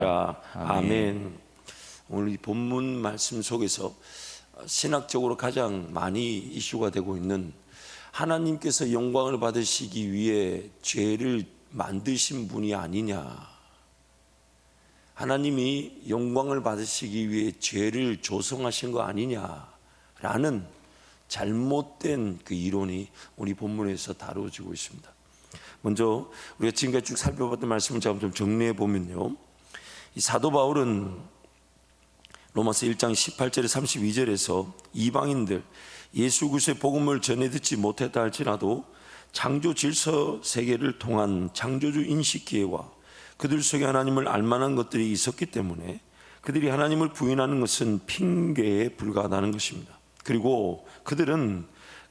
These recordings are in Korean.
아멘. 오늘 이 본문 말씀 속에서 신학적으로 가장 많이 이슈가 되고 있는 하나님께서 영광을 받으시기 위해 죄를 만드신 분이 아니냐, 하나님이 영광을 받으시기 위해 죄를 조성하신 거 아니냐라는 잘못된 그 이론이 우리 본문에서 다루어지고 있습니다. 먼저 우리가 지금까지 쭉 살펴봤던 말씀을 제가 좀 정리해 보면요, 이 사도 바울은 로마서 1장 18절에 32절에서 이방인들 예수 그리스도의 복음을 전해 듣지 못했다 할지라도 창조 질서 세계를 통한 창조주 인식 기회와 그들 속에 하나님을 알만한 것들이 있었기 때문에 그들이 하나님을 부인하는 것은 핑계에 불과하다는 것입니다. 그리고 그들은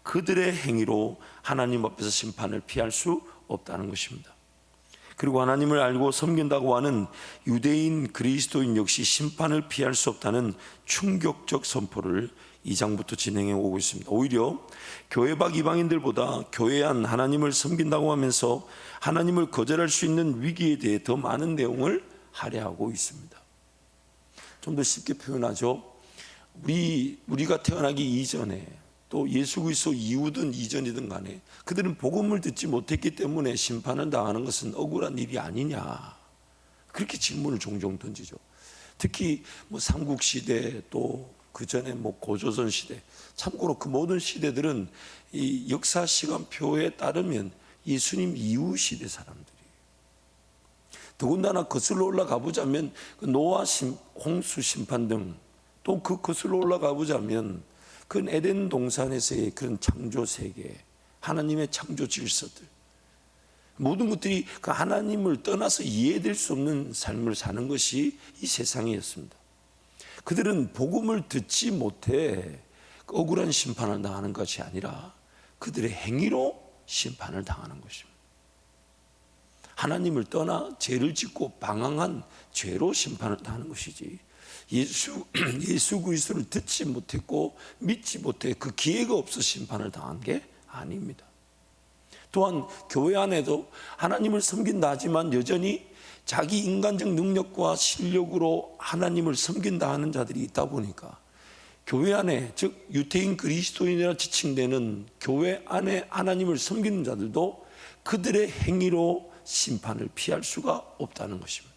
그들의 행위로 하나님 앞에서 심판을 피할 수 없다는 것입니다. 그리고 하나님을 알고 섬긴다고 하는 유대인 그리스도인 역시 심판을 피할 수 없다는 충격적 선포를 2장부터 진행해 오고 있습니다. 오히려 교회 밖 이방인들보다 교회 안 하나님을 섬긴다고 하면서 하나님을 거절할 수 있는 위기에 대해 더 많은 내용을 할애하고 있습니다. 좀 더 쉽게 표현하죠. 우리가 태어나기 이전에 또 예수 그리스도 이후든 이전이든 간에 그들은 복음을 듣지 못했기 때문에 심판을 당하는 것은 억울한 일이 아니냐, 그렇게 질문을 종종 던지죠. 특히 삼국시대 또 그 전에 고조선 시대, 참고로 그 모든 시대들은 이 역사 시간표에 따르면 예수님 이후 시대 사람들이, 더군다나 거슬러 올라가 보자면 노아 홍수 심판 등 또 그 거슬러 올라가 보자면 그 에덴 동산에서의 그런 창조 세계, 하나님의 창조 질서들, 모든 것들이 그 하나님을 떠나서 이해될 수 없는 삶을 사는 것이 이 세상이었습니다. 그들은 복음을 듣지 못해 억울한 심판을 당하는 것이 아니라 그들의 행위로 심판을 당하는 것입니다. 하나님을 떠나 죄를 짓고 방황한 죄로 심판을 당하는 것이지, 예수 그리스도를 듣지 못했고 믿지 못해 그 기회가 없어 심판을 당한 게 아닙니다. 또한 교회 안에도 하나님을 섬긴다 하지만 여전히 자기 인간적 능력과 실력으로 하나님을 섬긴다 하는 자들이 있다 보니까 교회 안에, 즉 유태인 그리스도인이라 지칭되는 교회 안에 하나님을 섬기는 자들도 그들의 행위로 심판을 피할 수가 없다는 것입니다.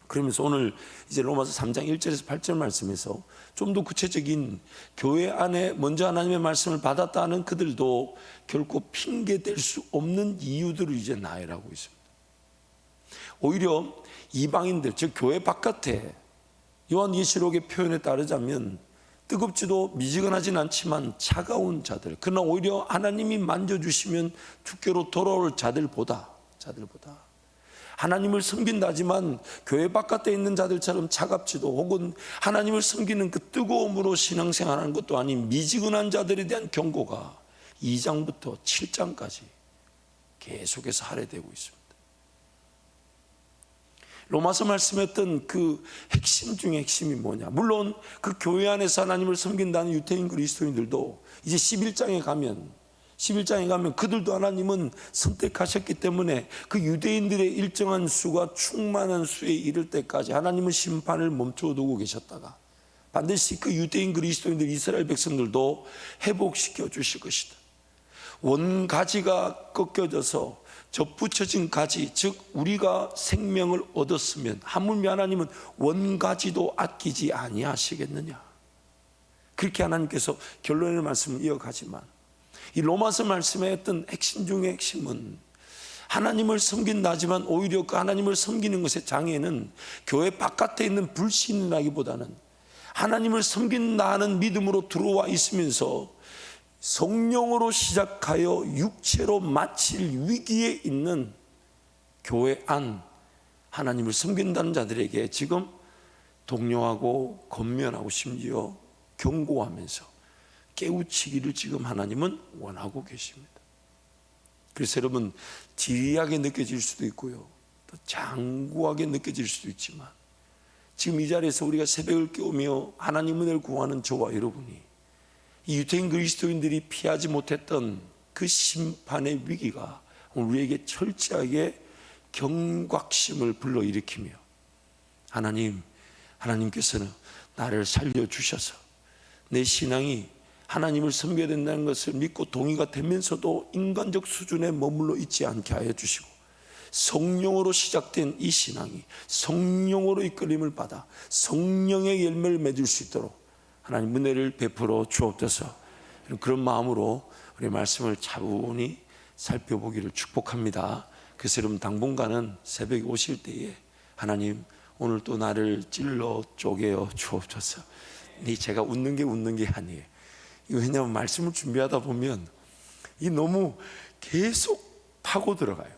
그러면서 오늘 이제 로마서 3장 1절에서 8절 말씀에서 좀 더 구체적인 교회 안에 먼저 하나님의 말씀을 받았다는 그들도 결코 핑계댈 수 없는 이유들을 이제 나열하고 있습니다. 오히려 이방인들, 즉 교회 바깥에 요한계시록의 표현에 따르자면 뜨겁지도 미지근하진 않지만 차가운 자들, 그러나 오히려 하나님이 만져주시면 주께로 돌아올 자들보다 하나님을 섬긴다 하지만 교회 바깥에 있는 자들처럼 차갑지도 혹은 하나님을 섬기는 그 뜨거움으로 신앙생활하는 것도 아닌 미지근한 자들에 대한 경고가 2장부터 7장까지 계속해서 할애되고 있습니다. 로마서 말씀했던 그 핵심 중에 핵심이 뭐냐, 물론 그 교회 안에서 하나님을 섬긴다는 유태인 그리스도인들도 이제 11장에 가면 그들도 하나님은 선택하셨기 때문에 그 유대인들의 일정한 수가 충만한 수에 이를 때까지 하나님은 심판을 멈춰두고 계셨다가 반드시 그 유대인 그리스도인들 이스라엘 백성들도 회복시켜 주실 것이다. 원가지가 꺾여져서 접붙여진 가지, 즉 우리가 생명을 얻었으면 하물며 하나님은 원가지도 아끼지 아니하시겠느냐, 그렇게 하나님께서 결론의 말씀을 이어가지만 이 로마서 말씀에 했던 핵심 중의 핵심은 하나님을 섬긴다 하지만 오히려 그 하나님을 섬기는 것의 장애는 교회 바깥에 있는 불신이라기보다는 하나님을 섬긴다 하는 믿음으로 들어와 있으면서 성령으로 시작하여 육체로 마칠 위기에 있는 교회 안 하나님을 섬긴다는 자들에게 지금 독려하고 권면하고 심지어 경고하면서 깨우치기를 지금 하나님은 원하고 계십니다. 그래서 여러분, 지리하게 느껴질 수도 있고요, 또 장구하게 느껴질 수도 있지만 지금 이 자리에서 우리가 새벽을 깨우며 하나님 은혜를 구하는 저와 여러분이 이 유태인 그리스도인들이 피하지 못했던 그 심판의 위기가 우리에게 철저하게 경각심을 불러일으키며 하나님께서는 나를 살려주셔서 내 신앙이 하나님을 섬겨야 된다는 것을 믿고 동의가 되면서도 인간적 수준에 머물러 있지 않게 하여 주시고, 성령으로 시작된 이 신앙이 성령으로 이끌림을 받아 성령의 열매를 맺을 수 있도록 하나님 은혜를 베풀어 주옵소서. 그런 마음으로 우리 말씀을 차분히 살펴보기를 축복합니다. 그래서 여러분, 당분간은 새벽에 오실 때에 하나님 오늘 또 나를 찔러 쪼개어 주옵소서. 제가 웃는 게 아니에요. 왜냐하면 말씀을 준비하다 보면 이 너무 계속 파고 들어가요.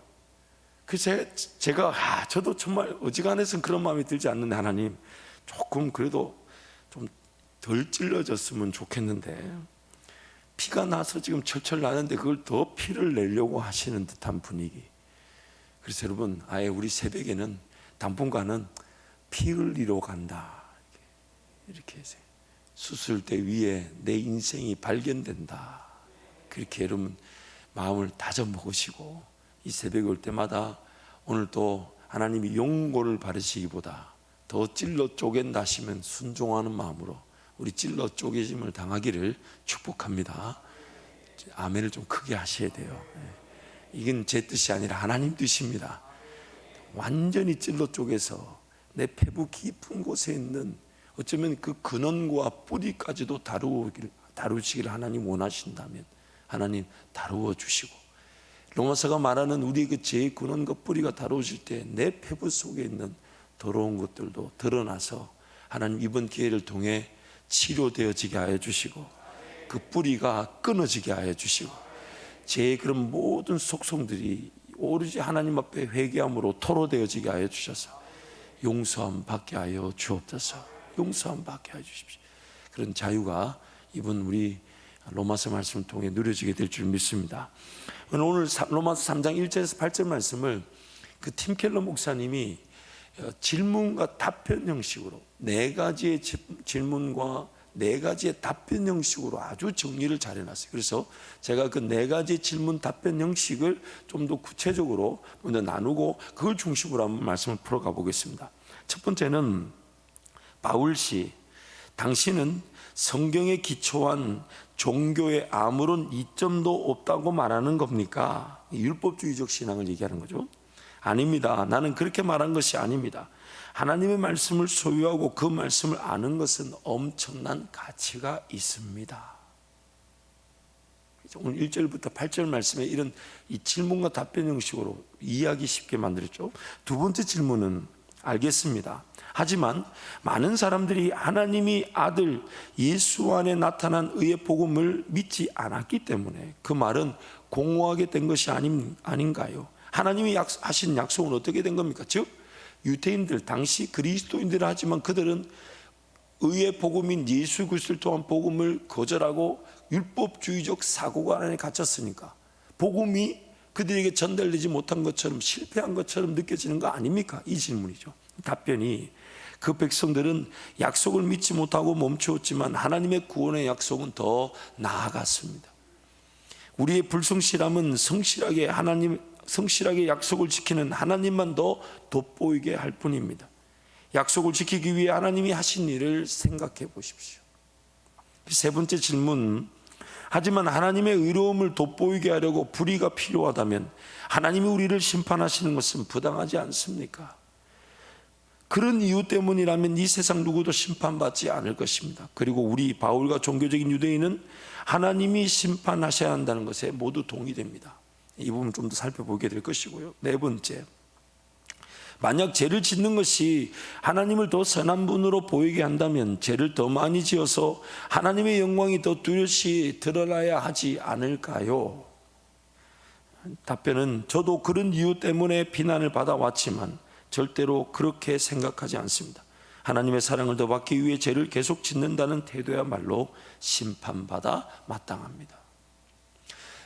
그래서 제가 저도 정말 어지간해서는 그런 마음이 들지 않는데, 하나님 조금 그래도 좀 덜 찔러졌으면 좋겠는데, 피가 나서 지금 철철 나는데 그걸 더 피를 내려고 하시는 듯한 분위기. 그래서 여러분, 아예 우리 새벽에는 당분간은 피 흘리러 간다 이렇게 해서 수술대 위에 내 인생이 발견된다, 그렇게 여러분 마음을 다져 먹으시고, 이 새벽에 올 때마다 오늘 또 하나님이 용고를 바르시기보다 더 찔러 쪼갠다 하시면 순종하는 마음으로 우리 찔러 쪼개짐을 당하기를 축복합니다. 아멘을 좀 크게 하셔야 돼요. 이건 제 뜻이 아니라 하나님 뜻입니다. 완전히 찔러 쪼개서 내 폐부 깊은 곳에 있는, 어쩌면 그 근원과 뿌리까지도 다루시기를 하나님 원하신다면 하나님 다루어 주시고, 로마서가 말하는 우리의 그 죄의 근원과 뿌리가 다루어질 때 내 폐부 속에 있는 더러운 것들도 드러나서 하나님 이번 기회를 통해 치료되어지게 하여 주시고, 그 뿌리가 끊어지게 하여 주시고, 제 그런 모든 속성들이 오로지 하나님 앞에 회개함으로 토로되어지게 하여 주셔서 용서함 받게 하여 주옵소서. 용서함 받게 하여 주십시오. 그런 자유가 이번 우리 로마서 말씀을 통해 누려지게 될 줄 믿습니다. 오늘 로마서 3장 1절에서 8절 말씀을 그 팀 켈러 목사님이 질문과 답변 형식으로, 네 가지의 질문과 네 가지의 답변 형식으로 아주 정리를 잘 해놨어요. 그래서 제가 그 네 가지 질문 답변 형식을 좀 더 구체적으로 먼저 나누고 그걸 중심으로 한번 말씀을 풀어가 보겠습니다. 첫 번째는 바울씨, 당신은 성경에 기초한 종교에 아무런 이점도 없다고 말하는 겁니까? 율법주의적 신앙을 얘기하는 거죠. 아닙니다. 나는 그렇게 말한 것이 아닙니다. 하나님의 말씀을 소유하고 그 말씀을 아는 것은 엄청난 가치가 있습니다. 오늘 1절부터 8절 말씀에 이런 이 질문과 답변 형식으로 이해하기 쉽게 만들었죠. 두 번째 질문은, 알겠습니다. 하지만 많은 사람들이 하나님이 아들 예수 안에 나타난 의의 복음을 믿지 않았기 때문에 그 말은 공허하게 된 것이 아닌가요? 하나님이 하신 약속은 어떻게 된 겁니까? 즉 유대인들, 당시 그리스도인들 하지만 그들은 의의 복음인 예수 그리스도를 통한 복음을 거절하고 율법주의적 사고관 안에 갇혔으니까 복음이 그들에게 전달되지 못한 것처럼, 실패한 것처럼 느껴지는 거 아닙니까? 이 질문이죠. 답변이, 그 백성들은 약속을 믿지 못하고 멈추었지만 하나님의 구원의 약속은 더 나아갔습니다. 우리의 불성실함은 성실하게 약속을 지키는 하나님만 더 돋보이게 할 뿐입니다. 약속을 지키기 위해 하나님이 하신 일을 생각해 보십시오. 세 번째 질문, 하지만 하나님의 의로움을 돋보이게 하려고 불의가 필요하다면 하나님이 우리를 심판하시는 것은 부당하지 않습니까? 그런 이유 때문이라면 이 세상 누구도 심판받지 않을 것입니다. 그리고 우리 바울과 종교적인 유대인은 하나님이 심판하셔야 한다는 것에 모두 동의됩니다. 이 부분 좀 더 살펴보게 될 것이고요. 네 번째, 만약 죄를 짓는 것이 하나님을 더 선한 분으로 보이게 한다면 죄를 더 많이 지어서 하나님의 영광이 더 뚜렷이 드러나야 하지 않을까요? 답변은, 저도 그런 이유 때문에 비난을 받아왔지만 절대로 그렇게 생각하지 않습니다. 하나님의 사랑을 더 받기 위해 죄를 계속 짓는다는 태도야말로 심판받아 마땅합니다.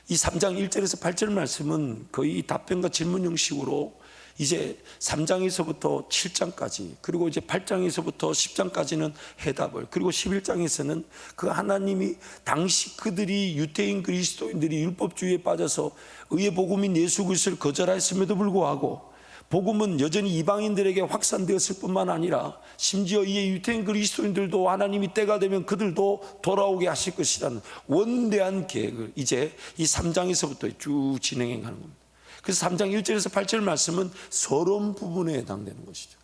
이 3장 1절에서 8절 말씀은 거의 이 답변과 질문 형식으로 이제 3장에서부터 7장까지, 그리고 이제 8장에서부터 10장까지는 해답을, 그리고 11장에서는 그 하나님이 당시 그들이 유대인 그리스도인들이 율법주의에 빠져서 의의 복음인 예수 그리스도를 거절했음에도 불구하고 복음은 여전히 이방인들에게 확산되었을 뿐만 아니라 심지어 이 유태인 그리스도인들도 하나님이 때가 되면 그들도 돌아오게 하실 것이라는 원대한 계획을 이제 이 3장에서부터 쭉 진행해 가는 겁니다. 그래서 3장 1절에서 8절 말씀은 서론 부분에 해당되는 것이죠.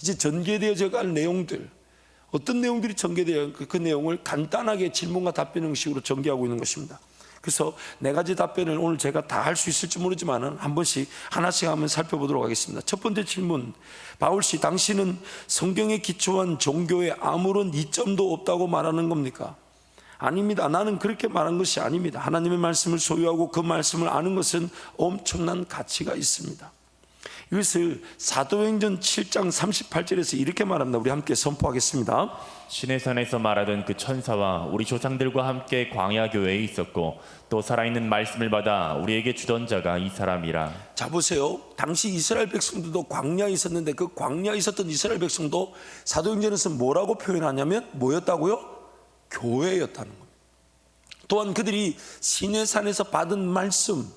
이제 전개되어져 갈 내용들, 어떤 내용들이 전개되어 그 내용을 간단하게 질문과 답변 형식으로 전개하고 있는 것입니다. 그래서 네 가지 답변을 오늘 제가 다 할 수 있을지 모르지만 한 번씩 하나씩 한번 살펴보도록 하겠습니다. 첫 번째 질문, 바울씨 당신은 성경에 기초한 종교에 아무런 이점도 없다고 말하는 겁니까? 아닙니다. 나는 그렇게 말한 것이 아닙니다. 하나님의 말씀을 소유하고 그 말씀을 아는 것은 엄청난 가치가 있습니다. 이것을 사도행전 7장 38절에서 이렇게 말합니다. 우리 함께 선포하겠습니다. 시내산에서 말하던 그 천사와 우리 조상들과 함께 광야 교회에 있었고 또 살아있는 말씀을 받아 우리에게 주던 자가 이 사람이라. 자 보세요. 당시 이스라엘 백성들도 광야에 있었는데 그 광야에 있었던 이스라엘 백성도 사도행전에서 뭐라고 표현하냐면 뭐였다고요? 교회였다는 겁니다. 또한 그들이 시내산에서 받은 말씀,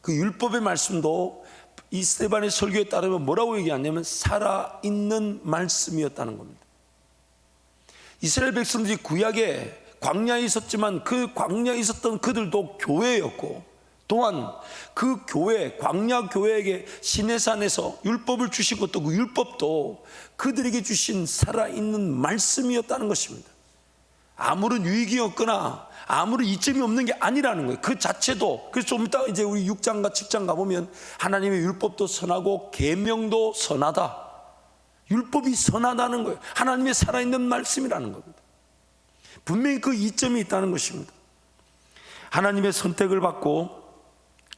그 율법의 말씀도 이 스데반의 설교에 따르면 뭐라고 얘기하냐면 살아있는 말씀이었다는 겁니다. 이스라엘 백성들이 구약에 광야에 있었지만 그 광야에 있었던 그들도 교회였고, 또한 그 교회, 광야 교회에게 시내산에서 율법을 주신 것도 그 율법도 그들에게 주신 살아있는 말씀이었다는 것입니다. 아무런 유익이 없거나 아무런 이점이 없는 게 아니라는 거예요. 그 자체도. 그래서 좀 이따 이제 우리 6장과 7장 가보면 하나님의 율법도 선하고 계명도 선하다. 율법이 선하다는 거예요. 하나님의 살아있는 말씀이라는 겁니다. 분명히 그 이점이 있다는 것입니다. 하나님의 선택을 받고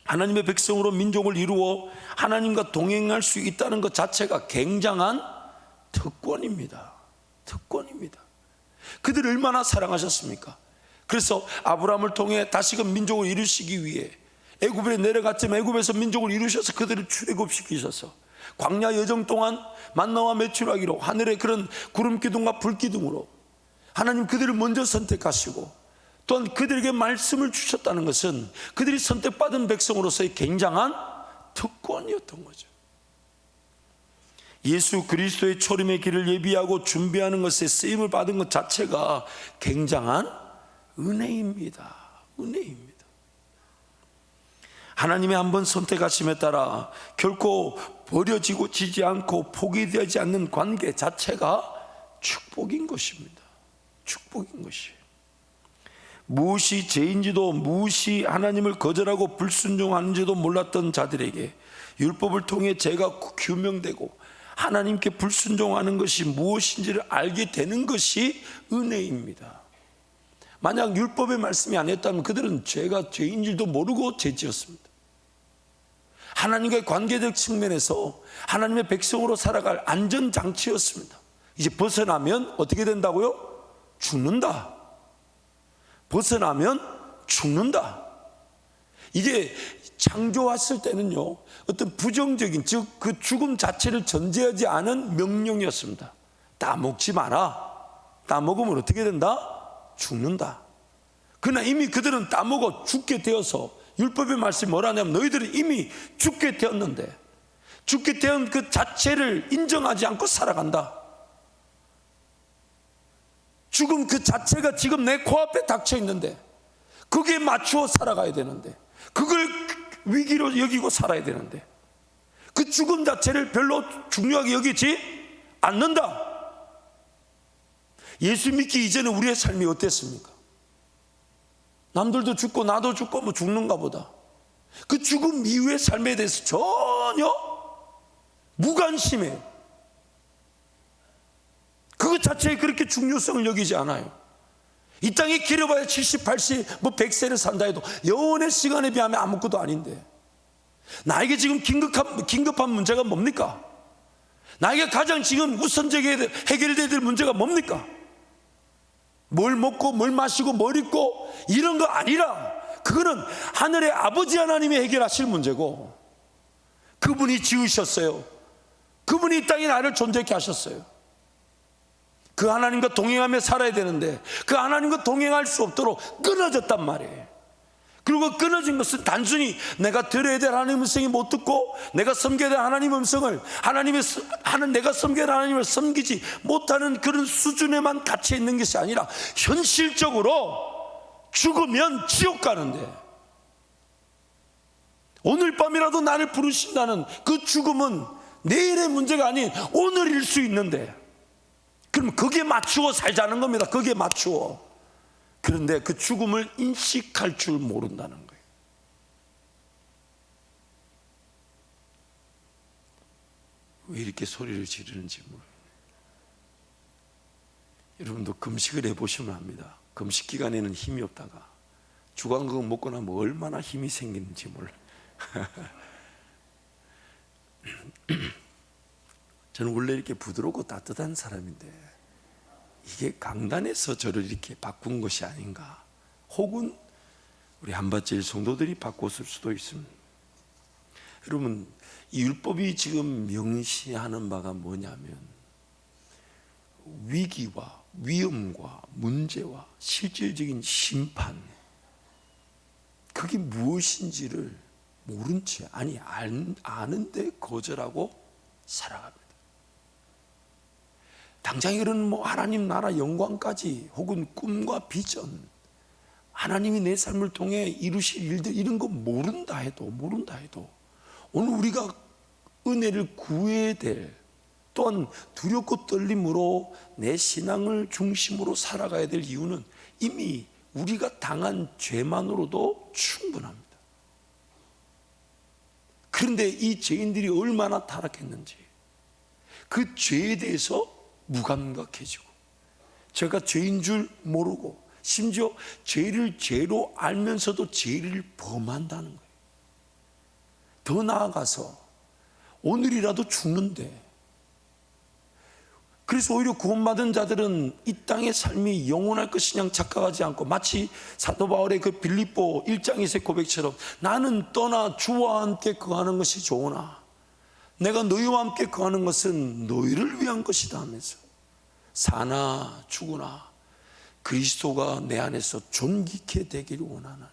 하나님의 백성으로 민족을 이루어 하나님과 동행할 수 있다는 것 자체가 굉장한 특권입니다. 특권입니다. 그들을 얼마나 사랑하셨습니까? 그래서 아브라함을 통해 다시금 민족을 이루시기 위해 애굽에 내려갔지만 애굽에서 민족을 이루셔서 그들을 출애굽시키셔서 광야 여정 동안 만나와 메추라기로 하늘의 그런 구름 기둥과 불 기둥으로 하나님 그들을 먼저 선택하시고 또한 그들에게 말씀을 주셨다는 것은 그들이 선택받은 백성으로서의 굉장한 특권이었던 거죠. 예수 그리스도의 초림의 길을 예비하고 준비하는 것에 쓰임을 받은 것 자체가 굉장한 은혜입니다. 은혜입니다. 하나님의 한번 선택하심에 따라 결코 버려지고 지지 않고 포기되지 않는 관계 자체가 축복인 것입니다. 축복인 것이에요. 무엇이 죄인지도 무엇이 하나님을 거절하고 불순종하는지도 몰랐던 자들에게 율법을 통해 죄가 규명되고 하나님께 불순종하는 것이 무엇인지를 알게 되는 것이 은혜입니다. 만약 율법의 말씀이 아니었다면 그들은 죄가 죄인 줄도 모르고 죄지었습니다. 하나님과의 관계적 측면에서 하나님의 백성으로 살아갈 안전장치였습니다. 이제 벗어나면 어떻게 된다고요? 죽는다. 벗어나면 죽는다. 이게 창조했을 때는요, 어떤 부정적인, 즉 그 죽음 자체를 전제하지 않은 명령이었습니다. 따먹지 마라. 따먹으면 어떻게 된다? 죽는다. 그러나 이미 그들은 따먹어 죽게 되어서 율법의 말씀이 뭐라냐면 너희들은 이미 죽게 되었는데 죽게 되은 그 자체를 인정하지 않고 살아간다. 죽음 그 자체가 지금 내 코앞에 닥쳐 있는데 거기에 맞추어 살아가야 되는데 그걸 위기로 여기고 살아야 되는데 그 죽음 자체를 별로 중요하게 여기지 않는다. 예수 믿기 이전에 우리의 삶이 어땠습니까? 남들도 죽고 나도 죽고 뭐 죽는가 보다. 그 죽음 이후의 삶에 대해서 전혀 무관심해. 그것 자체에 그렇게 중요성을 여기지 않아요. 이 땅에 길어봐야 70, 80, 뭐 100세를 산다 해도 영원의 시간에 비하면 아무것도 아닌데 나에게 지금 긴급한 문제가 뭡니까? 나에게 가장 지금 우선적으로 해결돼야 될 문제가 뭡니까? 뭘 먹고 뭘 마시고 뭘 입고 이런 거 아니라 그거는 하늘의 아버지 하나님이 해결하실 문제고 그분이 지으셨어요. 그분이 이 땅에 나를 존재케 하셨어요. 그 하나님과 동행하며 살아야 되는데 그 하나님과 동행할 수 없도록 끊어졌단 말이에요. 그리고 끊어진 것은 단순히 내가 들어야 될 하나님의 음성이 못 듣고 내가 섬겨야 될 하나님의 음성을 내가 섬겨야 될 하나님을 섬기지 못하는 그런 수준에만 갇혀 있는 것이 아니라 현실적으로 죽으면 지옥 가는데, 오늘 밤이라도 나를 부르신다는 그 죽음은 내일의 문제가 아닌 오늘일 수 있는데, 그럼 거기에 맞추어 살자는 겁니다. 거기에 맞추어. 그런데 그 죽음을 인식할 줄 모른다는 거예요. 왜 이렇게 소리를 지르는지 모르겠어요. 여러분도 금식을 해보시면 압니다. 금식 기간에는 힘이 없다가 주간극 먹고 나면 얼마나 힘이 생기는지 몰라요. 저는 원래 이렇게 부드럽고 따뜻한 사람인데 이게 강단에서 저를 이렇게 바꾼 것이 아닌가, 혹은 우리 한밭제일 성도들이 바꿨을 수도 있습니다. 여러분, 이 율법이 지금 명시하는 바가 뭐냐면 위기와 위험과 문제와 실질적인 심판, 그게 무엇인지를 모른 채, 아니 아는데 거절하고 살아갑니다. 당장 이런 하나님 나라 영광까지, 혹은 꿈과 비전, 하나님이 내 삶을 통해 이루실 일들, 이런 거 모른다 해도 오늘 우리가 은혜를 구해야 될, 또한 두렵고 떨림으로 내 신앙을 중심으로 살아가야 될 이유는 이미 우리가 당한 죄만으로도 충분합니다. 그런데 이 죄인들이 얼마나 타락했는지, 그 죄에 대해서 무감각해지고, 제가 죄인 줄 모르고, 심지어 죄를 죄로 알면서도 죄를 범한다는 거예요. 더 나아가서 오늘이라도 죽는데, 그래서 오히려 구원받은 자들은 이 땅의 삶이 영원할 것이냐 착각하지 않고, 마치 사도 바울의 그 빌립보 1장에서의 고백처럼 나는 떠나 주와 함께 거하는 것이 좋으나 내가 너희와 함께 거하는 것은 너희를 위한 것이다 하면서 사나 죽으나 그리스도가 내 안에서 존귀케 되기를 원하나니,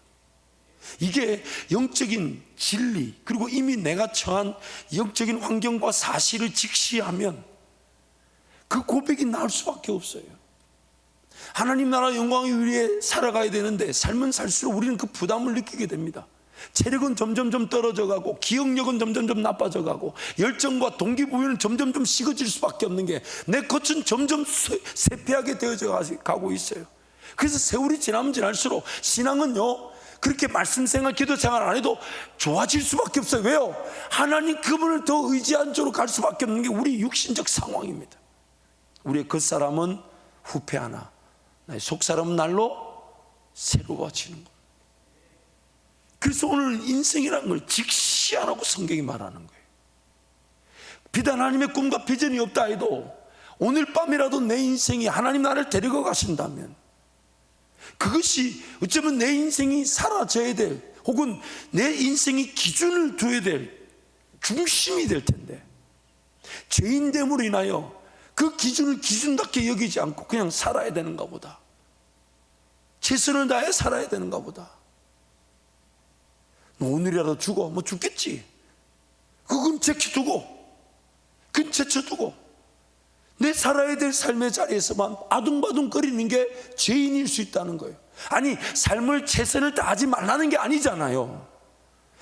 이게 영적인 진리, 그리고 이미 내가 처한 영적인 환경과 사실을 직시하면 그 고백이 나올 수밖에 없어요. 하나님 나라 영광을 위해 살아가야 되는데 삶은 살수록 우리는 그 부담을 느끼게 됩니다. 체력은 점점 떨어져 가고, 기억력은 점점 나빠져 가고, 열정과 동기부여는 점점 식어질 수밖에 없는 게 내 겉은 점점 쇠폐하게 되어져 가고 있어요. 그래서 세월이 지나면 지날수록 신앙은요, 그렇게 말씀 생활, 기도 생활 안 해도 좋아질 수밖에 없어요. 왜요? 하나님 그분을 더 의지한 쪽으로 갈 수밖에 없는 게 우리 육신적 상황입니다. 우리의 겉사람은 후패하나 나의 속사람은 날로 새로워지는 것. 그래서 오늘 인생이라는 걸 직시하라고 성경이 말하는 거예요. 비단 하나님의 꿈과 비전이 없다 해도 오늘 밤이라도 내 인생이 하나님 나를 데리고 가신다면 그것이 어쩌면 내 인생이 사라져야 될, 혹은 내 인생이 기준을 둬야 될 중심이 될 텐데, 죄인됨으로 인하여 그 기준을 기준답게 여기지 않고 그냥 살아야 되는가 보다, 최선을 다해 살아야 되는가 보다. 너 오늘이라도 죽어, 뭐 죽겠지. 그건 제쳐두고 내 살아야 될 삶의 자리에서만 아둥바둥거리는 게 죄인일 수 있다는 거예요. 아니, 삶을 최선을 다하지 말라는 게 아니잖아요.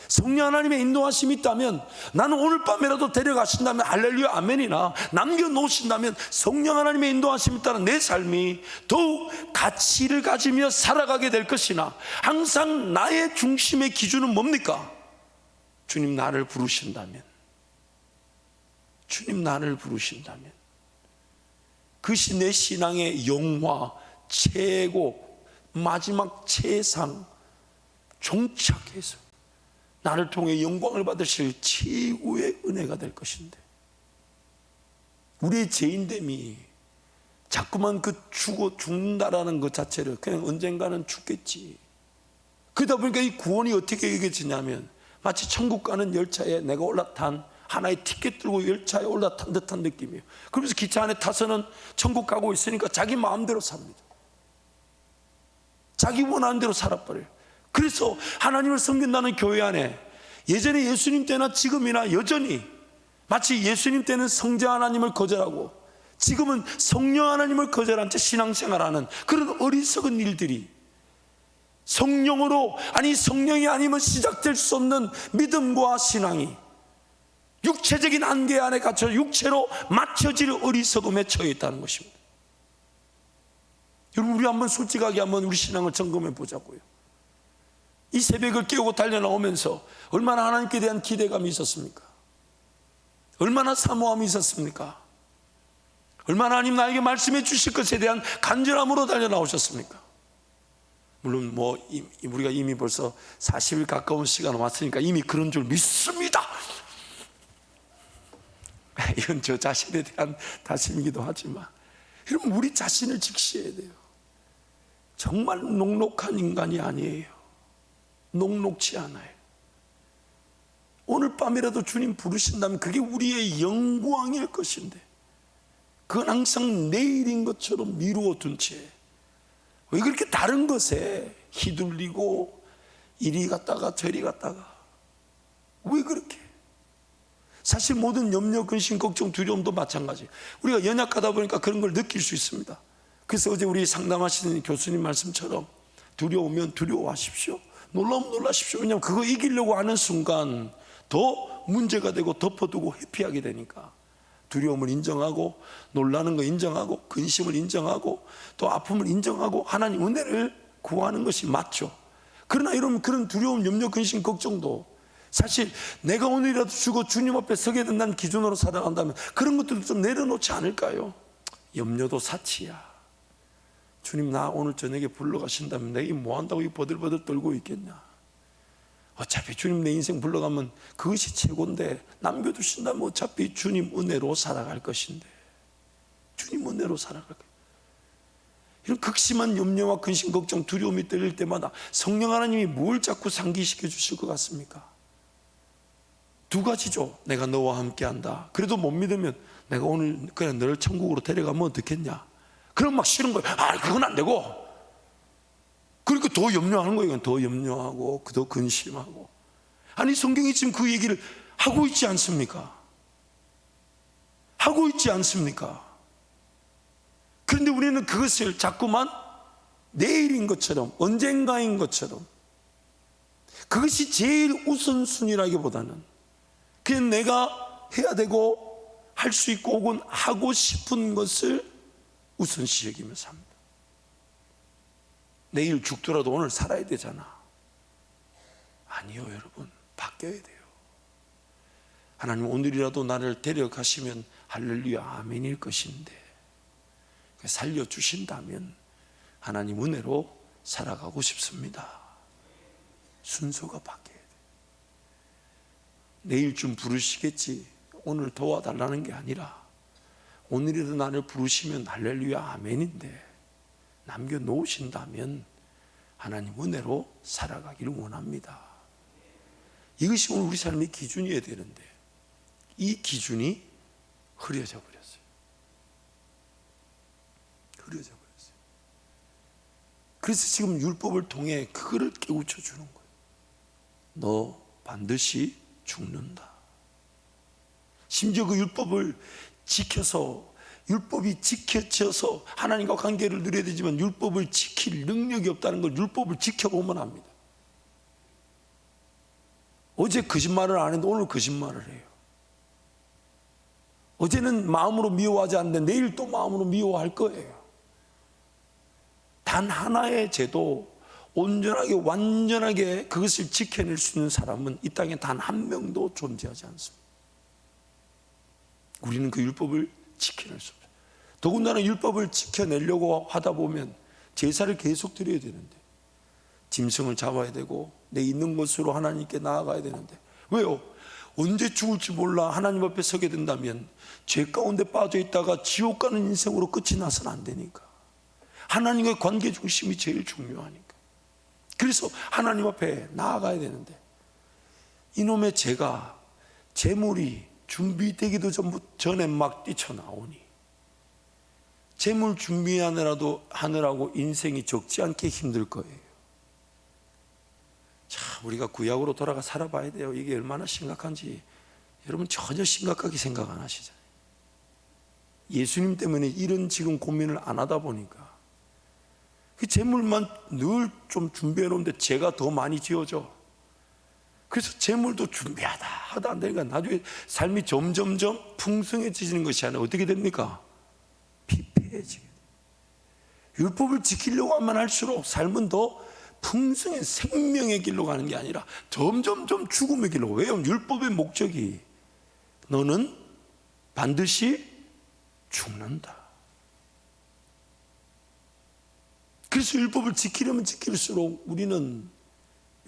성령 하나님의 인도하심이 있다면, 나는 오늘 밤이라도 데려가신다면 할렐루야 아멘이나 남겨놓으신다면 성령 하나님의 인도하심이 있다는 내 삶이 더욱 가치를 가지며 살아가게 될 것이나, 항상 나의 중심의 기준은 뭡니까? 주님 나를 부르신다면, 그것이 내 신앙의 영화, 최고, 마지막 최상, 종착해서 나를 통해 영광을 받으실 최고의 은혜가 될 것인데, 우리의 죄인됨이 자꾸만 그 죽는다라는 것 자체를 그냥 언젠가는 죽겠지, 그러다 보니까 이 구원이 어떻게 여겨지냐면 마치 천국 가는 열차에 내가 올라탄 하나의 티켓 들고 열차에 올라탄 듯한 느낌이에요. 그러면서 기차 안에 타서는 천국 가고 있으니까 자기 마음대로 삽니다. 자기 원하는 대로 살아버려요. 그래서 하나님을 섬긴다는 교회 안에 예전에 예수님 때나 지금이나 여전히 마치 예수님 때는 성자 하나님을 거절하고 지금은 성령 하나님을 거절한 채 신앙생활하는 그런 어리석은 일들이 성령으로, 아니 성령이 아니면 시작될 수 없는 믿음과 신앙이 육체적인 한계 안에 갇혀 육체로 맞춰질 어리석음에 처해 있다는 것입니다. 여러분, 우리 한번 솔직하게 한번 우리 신앙을 점검해 보자고요. 이 새벽을 깨우고 달려나오면서 얼마나 하나님께 대한 기대감이 있었습니까? 얼마나 사모함이 있었습니까? 얼마나 하나님 나에게 말씀해 주실 것에 대한 간절함으로 달려나오셨습니까? 물론 우리가 이미 벌써 40일 가까운 시간 왔으니까 이미 그런 줄 믿습니다. 이건 저 자신에 대한 다짐이기도 하지만 여러분, 우리 자신을 직시해야 돼요. 정말 녹록한 인간이 아니에요. 녹록지 않아요. 오늘 밤이라도 주님 부르신다면 그게 우리의 영광일 것인데 그건 항상 내일인 것처럼 미루어 둔 채 왜 그렇게 다른 것에 휘둘리고 이리 갔다가 저리 갔다가 왜 그렇게? 사실 모든 염려, 근심, 걱정, 두려움도 마찬가지예요. 우리가 연약하다 보니까 그런 걸 느낄 수 있습니다. 그래서 어제 우리 상담하시는 교수님 말씀처럼 두려우면 두려워하십시오, 놀라면 놀라십시오. 왜냐하면 그거 이기려고 하는 순간 더 문제가 되고 덮어두고 회피하게 되니까 두려움을 인정하고 놀라는 거 인정하고 근심을 인정하고 또 아픔을 인정하고 하나님 은혜를 구하는 것이 맞죠. 그러나 여러분, 그런 두려움, 염려, 근심, 걱정도 사실 내가 오늘이라도 죽어 주님 앞에 서게 된다는 기준으로 살아간다면 그런 것들도 좀 내려놓지 않을까요? 염려도 사치야. 주님, 나 오늘 저녁에 불러가신다면 내가 뭐 한다고 이 버들버들 떨고 있겠냐? 어차피 주님 내 인생 불러가면 그것이 최고인데 남겨두신다면 어차피 주님 은혜로 살아갈 것인데 주님 은혜로 살아갈 거예요. 이런 극심한 염려와 근심, 걱정, 두려움이 떨릴 때마다 성령 하나님이 뭘 자꾸 상기시켜 주실 것 같습니까? 두 가지죠. 내가 너와 함께 한다. 그래도 못 믿으면 내가 오늘 그냥 너를 천국으로 데려가면 어떻겠냐? 그럼 막 싫은 거예요. 그건 안 되고. 그러니까 더 염려하는 거예요. 더 염려하고 더 근심하고. 아니, 성경이 지금 그 얘기를 하고 있지 않습니까? 하고 있지 않습니까? 그런데 우리는 그것을 자꾸만 내일인 것처럼, 언젠가인 것처럼, 그것이 제일 우선순위라기보다는 그냥 내가 해야 되고 할 수 있고 혹은 하고 싶은 것을 우선시 여기며 삽니다. 내일 죽더라도 오늘 살아야 되잖아. 아니요, 여러분, 바뀌어야 돼요. 하나님, 오늘이라도 나를 데려가시면 할렐루야 아멘일 것인데 살려주신다면 하나님 은혜로 살아가고 싶습니다. 순서가 바뀌어야 돼요. 내일쯤 부르시겠지, 오늘 도와달라는 게 아니라 오늘이라도 나를 부르시면 할렐루야 아멘인데 남겨놓으신다면 하나님 은혜로 살아가기를 원합니다. 이것이 오늘 우리 삶의 기준이어야 되는데 이 기준이 흐려져 버렸어요. 흐려져 버렸어요. 그래서 지금 율법을 통해 그거를 깨우쳐 주는 거예요. 너 반드시 죽는다. 심지어 그 율법을 지켜서, 율법이 지켜져서 하나님과 관계를 누려야 되지만 율법을 지킬 능력이 없다는 걸 율법을 지켜보면 압니다. 어제 거짓말을 안 했는데 오늘 거짓말을 해요. 어제는 마음으로 미워하지 않는데 내일 또 마음으로 미워할 거예요. 단 하나의 죄도 온전하게 완전하게 그것을 지켜낼 수 있는 사람은 이 땅에 단 한 명도 존재하지 않습니다. 우리는 그 율법을 지켜낼 수 없어요. 더군다나 율법을 지켜내려고 하다 보면 제사를 계속 드려야 되는데 짐승을 잡아야 되고 내 있는 것으로 하나님께 나아가야 되는데 왜요? 언제 죽을지 몰라 하나님 앞에 서게 된다면 죄 가운데 빠져 있다가 지옥 가는 인생으로 끝이 나서는 안 되니까 하나님과의 관계 중심이 제일 중요하니까 그래서 하나님 앞에 나아가야 되는데 이놈의 죄가 재물이 준비되기도 전에 막 뛰쳐나오니 재물 준비하느라고 인생이 적지 않게 힘들 거예요. 우리가 구약으로 돌아가 살아봐야 돼요. 이게 얼마나 심각한지 여러분 전혀 심각하게 생각 안 하시잖아요. 예수님 때문에 이런 지금 고민을 안 하다 보니까 그 재물만 늘 좀 준비해 놓는데 죄가 더 많이 지어져. 그래서 재물도 준비하다 하다 안 되니까 나중에 삶이 점점점 풍성해지는 것이 아니라 어떻게 됩니까? 피폐해지게 돼요. 율법을 지키려고 하면 할수록 삶은 더 풍성한 생명의 길로 가는 게 아니라 점점점 죽음의 길로. 왜요? 율법의 목적이 너는 반드시 죽는다. 그래서 율법을 지키려면 지킬수록 우리는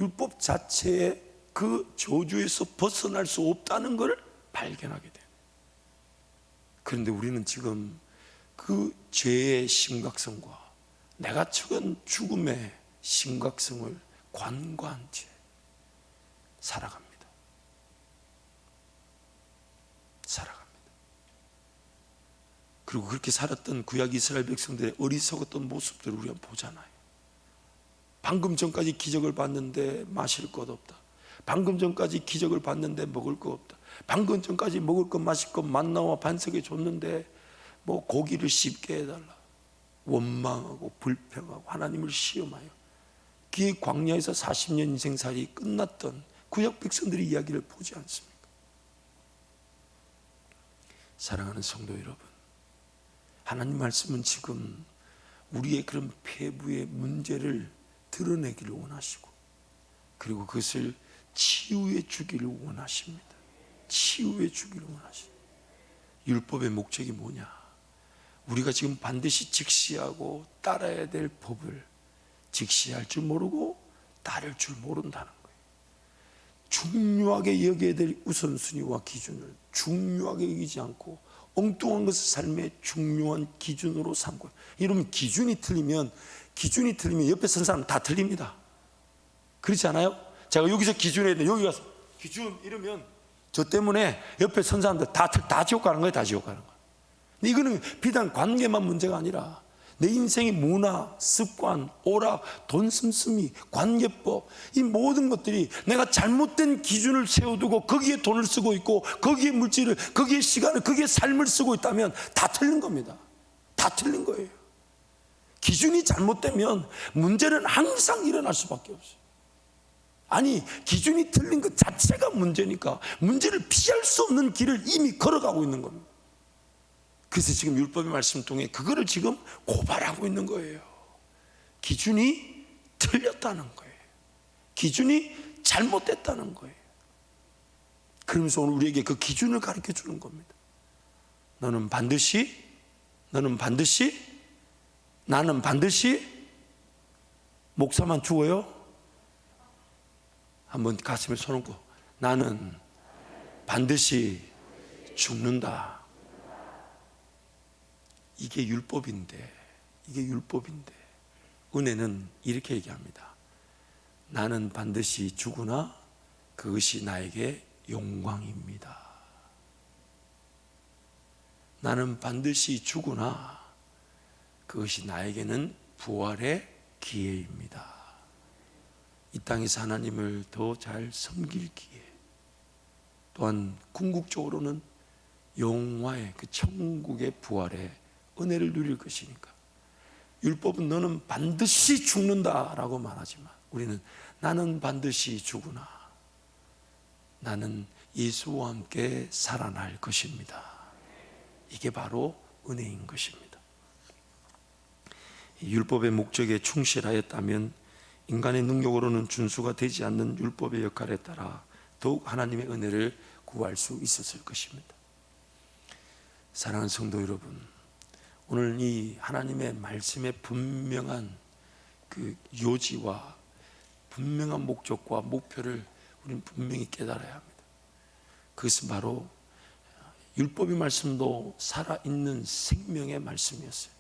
율법 자체의 그 저주에서 벗어날 수 없다는 것을 발견하게 돼요. 그런데 우리는 지금 그 죄의 심각성과 내가 처한 죽음의 심각성을 관과한 채 살아갑니다. 그리고 그렇게 살았던 구약 이스라엘 백성들의 어리석었던 모습들을 우리가 보잖아요. 방금 전까지 기적을 봤는데 마실 것 없다. 방금 전까지 기적을 봤는데 먹을 것 없다. 방금 전까지 먹을 것 마실 것 만나와 반석에 줬는데 뭐 고기를 씹게 해달라. 원망하고 불평하고 하나님을 시험하여 그 광야에서 40년 인생살이 끝났던 구약 백성들의 이야기를 보지 않습니까? 사랑하는 성도 여러분, 하나님 말씀은 지금 우리의 그런 폐부의 문제를 드러내기를 원하시고 그리고 그것을 치유해 주기를 원하십니다. 치유해 주기를 원하십니다. 율법의 목적이 뭐냐? 우리가 지금 반드시 직시하고 따라야 될 법을 직시할 줄 모르고 따를 줄 모른다는 거예요. 중요하게 여겨야 될 우선순위와 기준을 중요하게 여기지 않고 엉뚱한 것을 삶의 중요한 기준으로 삼고, 이러면 기준이 틀리면 옆에 선 사람 다 틀립니다. 그렇지 않아요? 제가 여기서 기준해야 돼. 여기 가서 기준 이러면 저 때문에 옆에 선 사람들 다 지옥 가는 거예요. 다 지옥 가는 거예요. 근데 이거는 비단 관계만 문제가 아니라 내 인생의 문화, 습관, 오락, 돈 씀씀이, 관계법, 이 모든 것들이 내가 잘못된 기준을 세워두고 거기에 돈을 쓰고 있고 거기에 물질을, 거기에 시간을, 거기에 삶을 쓰고 있다면 다 틀린 겁니다. 다 틀린 거예요. 기준이 잘못되면 문제는 항상 일어날 수밖에 없어요. 아니, 기준이 틀린 것 자체가 문제니까 문제를 피할 수 없는 길을 이미 걸어가고 있는 겁니다. 그래서 지금 율법의 말씀 통해 그거를 지금 고발하고 있는 거예요. 기준이 틀렸다는 거예요. 기준이 잘못됐다는 거예요. 그러면서 오늘 우리에게 그 기준을 가르쳐 주는 겁니다. 나는 반드시 목사만 죽어요? 한번 가슴에 손 얹고 나는 반드시 죽는다. 이게 율법인데 은혜는 이렇게 얘기합니다. 나는 반드시 죽으나 그것이 나에게 영광입니다. 나는 반드시 죽으나 그것이 나에게는 부활의 기회입니다. 이 땅에서 하나님을 더 잘 섬길 기회, 또한 궁극적으로는 영화의 그 천국의 부활의 은혜를 누릴 것이니까. 율법은 너는 반드시 죽는다라고 말하지만 우리는 나는 반드시 죽으나 나는 예수와 함께 살아날 것입니다. 이게 바로 은혜인 것입니다. 율법의 목적에 충실하였다면 인간의 능력으로는 준수가 되지 않는 율법의 역할에 따라 더욱 하나님의 은혜를 구할 수 있었을 것입니다. 사랑하는 성도 여러분, 오늘 이 하나님의 말씀의 분명한 그 요지와 분명한 목적과 목표를 우리는 분명히 깨달아야 합니다. 그것은 바로 율법의 말씀도 살아있는 생명의 말씀이었어요.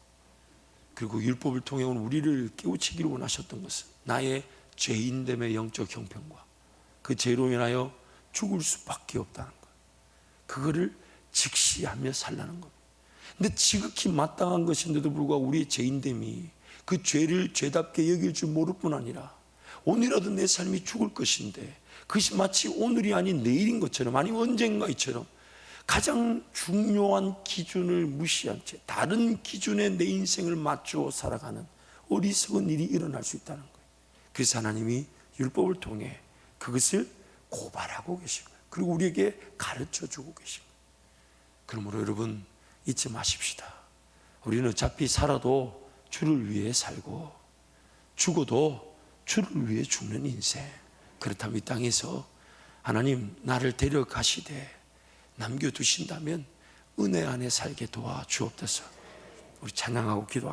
그리고 율법을 통해 오늘 우리를 깨우치기를 원하셨던 것은 나의 죄인됨의 영적 형편과 그 죄로 인하여 죽을 수밖에 없다는 것, 그거를 직시하며 살라는 겁니다. 근데 지극히 마땅한 것인데도 불구하고 우리의 죄인됨이 그 죄를 죄답게 여길 줄 모를 뿐 아니라 오늘이라도 내 삶이 죽을 것인데 그것이 마치 오늘이 아닌 내일인 것처럼, 아니면 언젠가이처럼 가장 중요한 기준을 무시한 채 다른 기준에 내 인생을 맞추어 살아가는 어리석은 일이 일어날 수 있다는 거예요. 그래서 하나님이 율법을 통해 그것을 고발하고 계신 거예요. 그리고 우리에게 가르쳐 주고 계신 거예요. 그러므로 여러분, 잊지 마십시다. 우리는 어차피 살아도 주를 위해 살고 죽어도 주를 위해 죽는 인생. 그렇다면 이 땅에서 하나님 나를 데려가시되 남겨두신다면 은혜 안에 살게 도와주옵소서. 우리 찬양하고 기도하겠습니다.